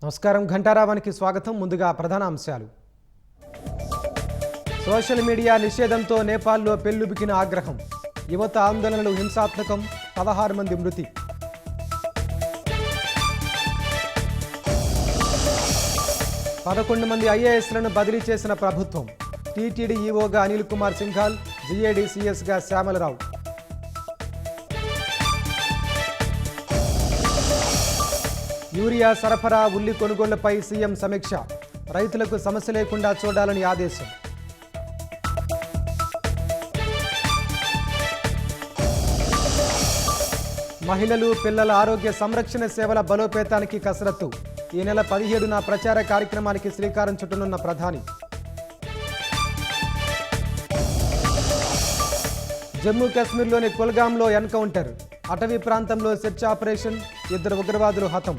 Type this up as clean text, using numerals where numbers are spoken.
నమస్కారం ఘంటారావానికి స్వాగతం. ముందుగా ప్రధాన అంశాలు. సోషల్ మీడియా నిషేధంతో నేపాల్లో పెల్లుబికిన ఆగ్రహం. యువత ఆందోళనలు హింసాత్మకం, 16 మంది మృతి. పదకొండు మంది ఐఏఎస్లను బదిలీ చేసిన ప్రభుత్వం. టీటీడీ ఈవోగా అనిల్ కుమార్ సింఘాల్, జీఏడీసీఎస్గా శ్యామలరావు. యూరియా సరఫరా, ఉల్లి కొనుగోళ్లపై సీఎం సమీక్ష. రైతులకు సమస్య లేకుండా చూడాలని ఆదేశం. మహిళలు, పిల్లల ఆరోగ్య సంరక్షణ సేవల బలోపేతానికి కసరత్తు. ఈ నెల 17న ప్రచార కార్యక్రమానికి శ్రీకారం చుట్టనున్న ప్రధాని. జమ్మూ కాశ్మీర్లోని కుల్గాంలో ఎన్కౌంటర్. అటవీ ప్రాంతంలో సెర్చ్ ఆపరేషన్. 2 ఉగ్రవాదులు హతం.